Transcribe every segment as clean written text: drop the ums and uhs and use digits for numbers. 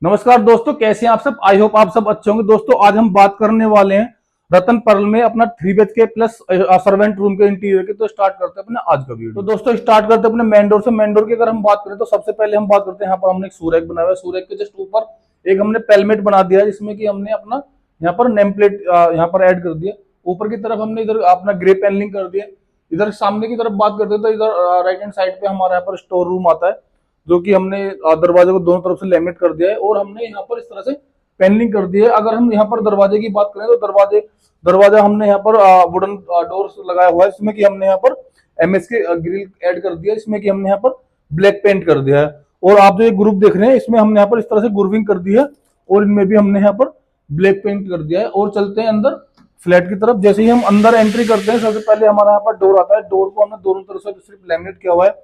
नमस्कार दोस्तों, कैसे हैं आप सब। आई होप आप सब अच्छे होंगे। दोस्तों आज हम बात करने वाले हैं रतन पर्ल में अपना 3 BHK प्लस सर्वेंट रूम के इंटीरियर की। तो स्टार्ट करते हैं अपने आज का वीडियो। तो दोस्तों स्टार्ट करते हैं अपने मेन डोर से। मेन डोर की अगर हम बात करें तो सबसे पहले हम बात करते हैं, यहाँ पर हमने एक सूरज बनाया हुआ है। सूरज के जस्ट ऊपर एक हमने पेलमेट बना दिया है, जिसमें कि हमने अपना यहाँ पर नेम प्लेट यहाँ पर ऐड कर दिया। ऊपर की तरफ हमने इधर अपना ग्रे पैनलिंग कर दिया। इधर सामने की तरफ बात करते हैं तो इधर राइट हैंड साइड पे हमारा यहाँ पर स्टोर रूम आता है, जो कि हमने दरवाजे को दोनों तरफ से लैमिनेट कर दिया है और हमने यहाँ पर इस तरह से पैनलिंग कर दी है। अगर हम यहाँ पर दरवाजे की बात करें तो दरवाजा हमने यहाँ पर वुडन डोर्स लगाया हुआ है, इसमें कि हमने यहाँ पर MS के ग्रिल ऐड कर दिया है, इसमें कि हमने यहाँ पर ब्लैक पेंट कर दिया है। और आप जो ये ग्रुप देख रहे हैं, इसमें हमने यहाँ पर इस तरह से ग्रुविंग कर दी है और इनमें भी हमने यहाँ पर ब्लैक पेंट कर दिया है। और चलते हैं अंदर फ्लैट की तरफ। जैसे ही हम अंदर एंट्री करते हैं, सबसे पहले हमारा यहाँ पर डोर आता है। डोर को हमने दोनों तरफ से सिर्फ लैमिनेट किया हुआ है।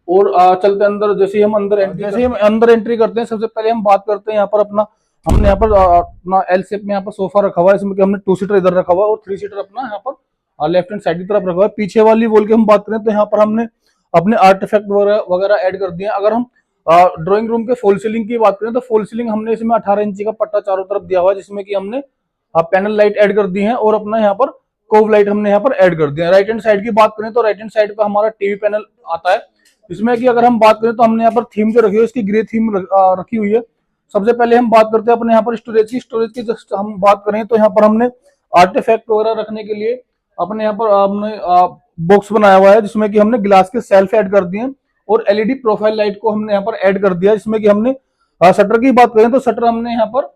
और चलते अंदर। जैसे ही हम अंदर एंट्री करते हैं, सबसे पहले हम बात करते हैं यहाँ पर हमने यहाँ पर अपना एल शेप में यहाँ पर सोफा रखा हुआ है, इसमें कि हमने 2 सीटर इधर रखा हुआ है और 3 सीटर अपना यहाँ पर लेफ्ट हैंड साइड की तरफ रखा हुआ है। पीछे वाली वॉल की हम बात करें तो यहाँ पर हमने अपने आर्टिफैक्ट वगैरह ऐड कर दिए। अगर हम ड्राइंग रूम के फॉल सीलिंग की बात करें तो फॉल सीलिंग हमने इसमें 18 इंची का पट्टा चारों तरफ दिया हुआ है, जिसमें कि हमने पैनल लाइट ऐड कर दी है और अपना यहाँ पर कोव लाइट हमने यहाँ पर ऐड कर दिया है। राइट हैंड साइड की बात करें तो राइट हैंड साइड पे हमारा टीवी पैनल आता है, इसमें कि अगर हम बात करें तो हमने यहाँ पर थीम जो रखी है, इसकी ग्रे थीम रखी हुई है। सबसे पहले हम बात करते हैं अपने यहाँ पर स्टोरेज की जस्ट हम बात करें तो यहाँ पर हमने आर्टिफैक्ट वगैरह रखने के लिए अपने यहाँ पर हमने बॉक्स बनाया हुआ है, जिसमें कि हमने ग्लास के सेल्फ ऐड कर दिए और LED प्रोफाइल लाइट को हमने यहाँ पर ऐड कर दिया, जिसमें कि हमने शटर की बात करें तो शटर हमने यहाँ पर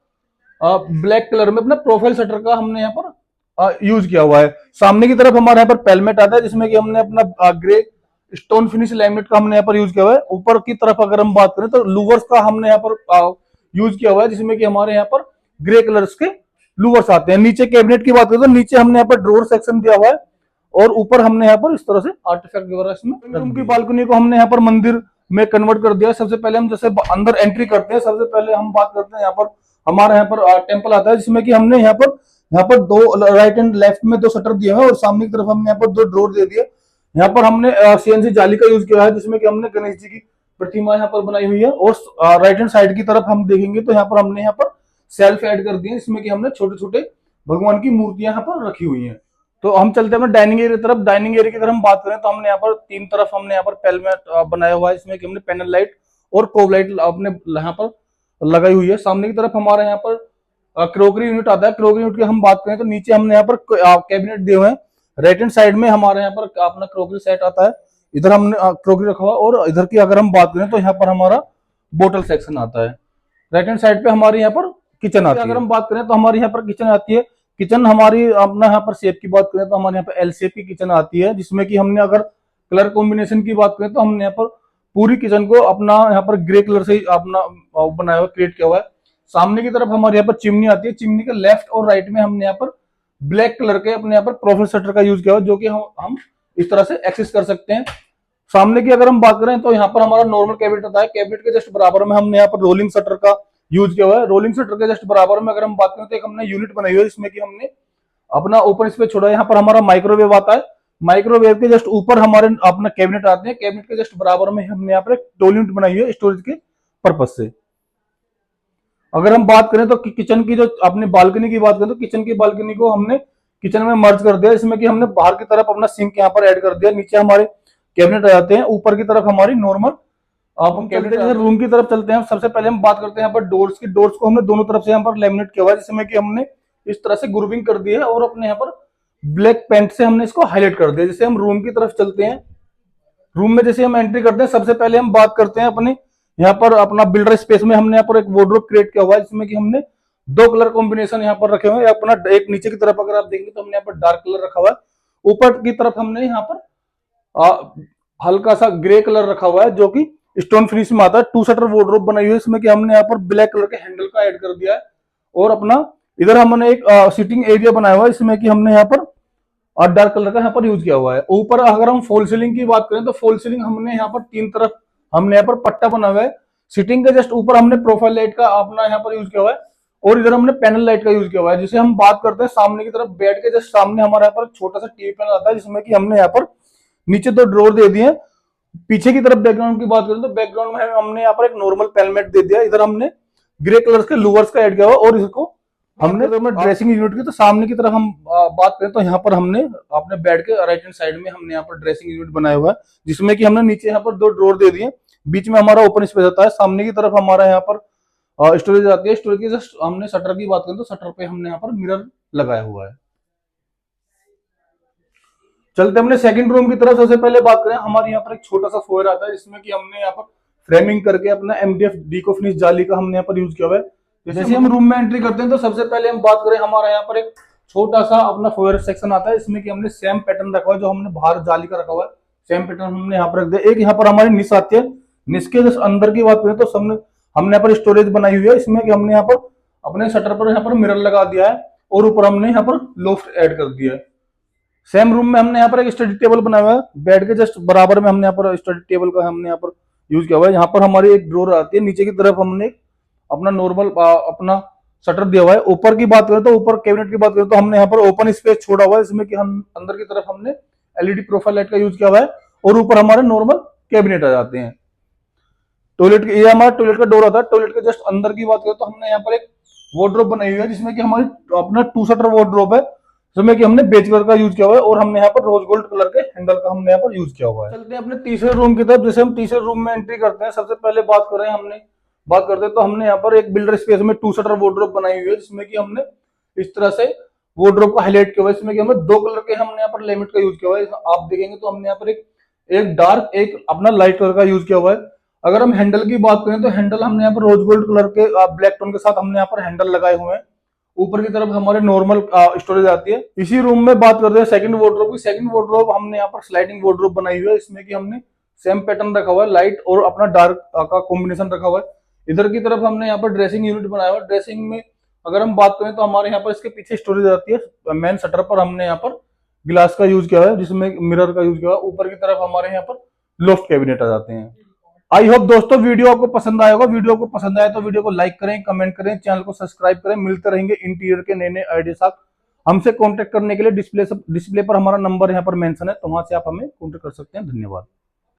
ब्लैक कलर में अपना प्रोफाइल शटर का हमने यहाँ पर यूज किया हुआ है। सामने की तरफ हमारे यहाँ पर पेलमेट आता है, जिसमें कि हमने अपना ग्रे स्टोन फिनिश लैमिनेट का हमने यहाँ पर यूज किया हुआ है। ऊपर की तरफ अगर हम बात करें तो लूवर्स का हमने यहाँ पर यूज किया हुआ है, जिसमें कि हमारे यहाँ पर ग्रे कलर्स के लूवर्स आते हैं। नीचे कैबिनेट की बात करें तो नीचे हमने यहाँ पर ड्रोर सेक्शन दिया हुआ है और ऊपर हमने यहाँ पर इस तरह से आर्टिफैक्ट वगैरह इसमें। रूम की बालकनी को हमने यहाँ पर मंदिर में कन्वर्ट कर दिया। सबसे पहले हम जैसे अंदर एंट्री करते हैं, सबसे पहले हम बात करते हैं यहाँ पर हमारा यहाँ पर टेम्पल आता है, जिसमें कि हमने यहाँ पर 2 राइट एंड लेफ्ट में 2 शटर दिए हैं और सामने की तरफ हमने यहाँ पर 2 ड्रोर दे दिए। यहाँ पर हमने CNC जाली का यूज किया है, जिसमें कि हमने गणेश जी की प्रतिमा यहाँ पर बनाई हुई है। और राइट हैंड साइड की तरफ हम देखेंगे तो यहाँ पर हमने यहाँ पर सेल्फ ऐड कर दिए, इसमें कि हमने छोटे छोटे भगवान की मूर्तियां यहाँ पर रखी हुई हैं। तो हम चलते हैं डाइनिंग एरिया तरफ। डाइनिंग एरिया की अगर हम बात करें तो हमने यहाँ पर 3 तरफ हमने यहाँ पर पेलमेट बनाया हुआ है, इसमें कि हमने पैनल लाइट और कोव लाइट अपने यहाँ पर लगाई हुई है। सामने की तरफ हमारा यहाँ पर क्रोकरी यूनिट आता है। क्रोकरी यूनिट की हम बात करें तो नीचे हमने यहाँ पर कैबिनेट दिए हुए हैं। राइट हैंड साइड में हमारे यहाँ पर अपना क्रोकरी सेट आता है, इधर हमने क्रोकरी रखा हुआ। और इधर की अगर हम बात करें तो यहाँ पर हमारा बोतल सेक्शन आता है। राइट हैंड साइड पे हमारे यहाँ पर किचन आती है। अगर हम बात करें तो हमारे यहाँ पर किचन आती है। किचन हमारी अपना यहाँ पर शेप की बात करें तो हमारे यहाँ पर L शेप की किचन आती है, जिसमें कि हमने अगर कलर कॉम्बिनेशन की बात करें तो हमने यहाँ पर पूरी किचन को अपना यहाँ पर ग्रे कलर से अपना बनाया हुआ क्रिएट किया हुआ है। सामने की तरफ हमारे यहाँ पर चिमनी आती है। चिमनी के लेफ्ट और राइट में हमने यहाँ पर ब्लैक कलर के अपने यहाँ पर प्रोफाइल शटर का यूज किया हुआ, जो कि हम इस तरह से एक्सेस कर सकते हैं। सामने की अगर हम बात करें तो यहाँ पर हमारा नॉर्मल कैबिनेट आता है। कैबिनेट के जस्ट बराबर में हमने यहाँ पर रोलिंग शटर का यूज किया हुआ है। रोलिंग शटर के जस्ट बराबर में अगर हम बात करें तो एक हमने यूनिट बनाई हुई है, जिसमें कि हमने अपना ओपन स्पेस छोड़ा है। यहाँ पर हमारा माइक्रोवेव आता है। माइक्रोवेव के जस्ट ऊपर हमारे अपना कैबिनेट आते हैं। कैबिनेट के जस्ट बराबर में हमने यहाँ पर एक डोल यूनिट बनाई है स्टोरेज के पर्पज से। अगर हम बात करें तो किचन की जो अपनी बालकनी की बात करें तो किचन की बालकनी को हमने किचन में मर्ज कर दिया, इसमें कि हमने बाहर की तरफ अपना सिंक यहाँ पर ऐड कर दिया। नीचे हमारे कैबिनेट आ जाते हैं, ऊपर की तरफ हमारी नॉर्मल अब हम कैबिनेट रूम की तरफ चलते हैं। सबसे पहले हम बात करते हैं यहाँ पर डोर्स की। डोर्स को हमने दोनों तरफ से यहाँ पर लेमिनेट किया हुआ है, जिसमें कि हमने इस तरह से ग्रूविंग कर दी है और अपने यहाँ पर ब्लैक पेंट से हमने इसको हाईलाइट कर दिया। जैसे हम रूम की तरफ चलते हैं, रूम में जैसे हम एंट्री करते हैं, सबसे पहले हम बात करते हैं अपने यहाँ पर अपना बिल्डर स्पेस में हमने यहाँ पर एक वार्डरोब क्रिएट किया हुआ है, जिसमें कि हमने 2 कलर कॉम्बिनेशन यहाँ पर रखे हुए हैं। अपना एक नीचे की तरफ अगर आप देखेंगे तो हमने यहाँ पर डार्क कलर रखा हुआ है। ऊपर की तरफ हमने यहाँ पर हल्का सा ग्रे कलर रखा हुआ है, जो कि स्टोन फिनिश में आता है। 2 शटर वार्डरोब बनाई हुई है, इसमें कि हमने यहाँ पर ब्लैक कलर के हैंडल का ऐड कर दिया है। और अपना इधर हमने एक सिटिंग एरिया बनाया हुआ है, इसमें कि हमने यहाँ पर और डार्क कलर का यहाँ पर यूज किया हुआ है। ऊपर अगर हम फॉल सीलिंग की बात करें तो फॉल सीलिंग हमने यहाँ पर 3 तरफ हमने यहाँ पर पट्टा बना हुआ है। सिटिंग के जस्ट ऊपर हमने प्रोफाइल लाइट का अपना यहाँ पर यूज किया हुआ है और इधर हमने पैनल लाइट का यूज किया हुआ है। जिसे हम बात करते हैं सामने की तरफ बेड के जस्ट सामने हमारे यहाँ पर छोटा सा टीवी पैनल आता है, जिसमें कि हमने यहाँ पर नीचे 2 ड्रॉर दे दिए। पीछे की तरफ बैकग्राउंड की बात करें तो बैकग्राउंड में हमने यहाँ पर एक नॉर्मल पैनमेट दे दिया। इधर हमने ग्रे कलर के लूवर्स का ऐड किया हुआ। और इसको हमने ड्रेसिंग यूनिट की तो सामने की तरफ हम बात करें तो यहाँ पर हमने अपने बेड के राइट हैंड साइड में हमने यहाँ पर ड्रेसिंग यूनिट बनाया हुआ है, जिसमें कि हमने नीचे यहाँ पर 2 ड्रॉर दे दिए, बीच में हमारा ओपन स्पेस होता है, सामने की तरफ हमारा यहाँ पर स्टोरेज आती है। स्टोरेज की जस्ट हमने शटर की बात करें तो शटर पे हमने यहाँ पर मिरर लगाया हुआ है। चलते हमने सेकंड रूम की तरफ। सबसे पहले बात करें, हमारे यहाँ पर एक छोटा सा फोयर आता है, जिसमें कि हमने यहाँ पर फ्रेमिंग करके अपना MDF डीको फिनिश जाली का हमने यहाँ पर यूज किया हुआ है। जैसे हम रूम में एंट्री करते हैं तो सबसे पहले हम बात करें, हमारा यहाँ पर एक छोटा सा अपना फोयर सेक्शन आता है, इसमें कि हमने सेम पैटर्न रखा हुआ है जो हमने बाहर जाली का रखा हुआ है, सेम पैटर्न हमने यहाँ पर रख दिया। एक यहाँ पर हमारी निश आती है, निश के जस्ट अंदर की बात करें तो हमने यहाँ पर स्टोरेज बनाई हुई है, इसमें कि हमने यहाँ पर अपने शटर पर यहाँ पर मिरर लगा दिया है और ऊपर हमने यहाँ पर लोफ्ट ऐड कर दिया है। सेम रूम में हमने यहाँ पर एक स्टडी टेबल बनाया हुआ है, बेड के जस्ट बराबर में हमने यहाँ पर स्टडी टेबल का हमने यहाँ पर यूज किया हुआ है। यहाँ पर हमारी एक ड्रॉर आती है, नीचे की तरफ हमने अपना नॉर्मल अपना शटर दिया हुआ है। ऊपर की बात करें तो ऊपर कैबिनेट की बात करें तो हमने यहाँ पर ओपन स्पेस छोड़ा हुआ है, इसमें कि हम अंदर की तरफ हमने LED प्रोफाइल लाइट का यूज किया हुआ है और ऊपर हमारे नॉर्मल कैबिनेट आ जाते हैं। टॉयलेट ये हमारा टॉयलेट का डोर आता है। टॉयलेट के जस्ट अंदर की बात करें तो हमने यहाँ पर एक वार्डरोब बनाई हुई है, जिसमें कि हमारी अपना 2 शटर वार्डरोब है, जिसमें कि हमने बेज कलर का यूज किया हुआ है और हमने यहाँ पर रोज गोल्ड कलर के हैंडल का हमने यहाँ पर यूज किया हुआ है। चलते हैं अपने तीसरे रूम की तरफ। जैसे हम तीसरे रूम में एंट्री करते हैं, सबसे पहले बात करते हैं तो हमने यहाँ पर एक बिल्डर स्पेस में 2 शटर वार्डरोब बनाई हुई है, जिसमें कि हमने इस तरह से वार्डरोब को हाईलाइट किया हुआ है, इसमें कि हमने 2 कलर के हमने यहाँ पर लेमिट का यूज किया हुआ है। आप देखेंगे तो हमने यहाँ पर एक डार्क एक अपना लाइट कलर का यूज किया हुआ है। अगर हम हैंडल की बात करें तो हैंडल हमने यहाँ पर रोज गोल्ड कलर के ब्लैक टोन के साथ हमने यहाँ पर हैंडल लगाए हुए हैं। ऊपर की तरफ हमारे नॉर्मल स्टोरेज आती है। इसी रूम में बात करते हैं सेकंड वार्डरोब की। सेकंड वार्डरोब हमने यहाँ पर स्लाइडिंग वार्डरोब बनाई हुई है, इसमें कि हमने सेम पैटर्न रखा हुआ है, लाइट और अपना डार्क का कॉम्बिनेशन रखा हुआ है। इधर की तरफ हमने यहाँ पर ड्रेसिंग यूनिट बनाया हुआ है। ड्रेसिंग में अगर हम बात करें तो हमारे यहाँ पर इसके पीछे स्टोरेज आती है। मेन शटर पर हमने यहाँ पर ग्लास का यूज किया है, जिसमें मिरर का यूज किया है। ऊपर की तरफ हमारे यहाँ पर लोफ्ट कैबिनेट आ जाते हैं। आई होप दोस्तों वीडियो आपको पसंद आया होगा। वीडियो को पसंद आया तो वीडियो को लाइक करें, कमेंट करें, चैनल को सब्सक्राइब करें। मिलते रहेंगे इंटीरियर के नए नए आइडिया साथ। हमसे कांटेक्ट करने के लिए डिस्प्ले पर हमारा नंबर यहाँ पर मेंशन है, तो वहां से आप हमें कांटेक्ट कर सकते हैं। धन्यवाद।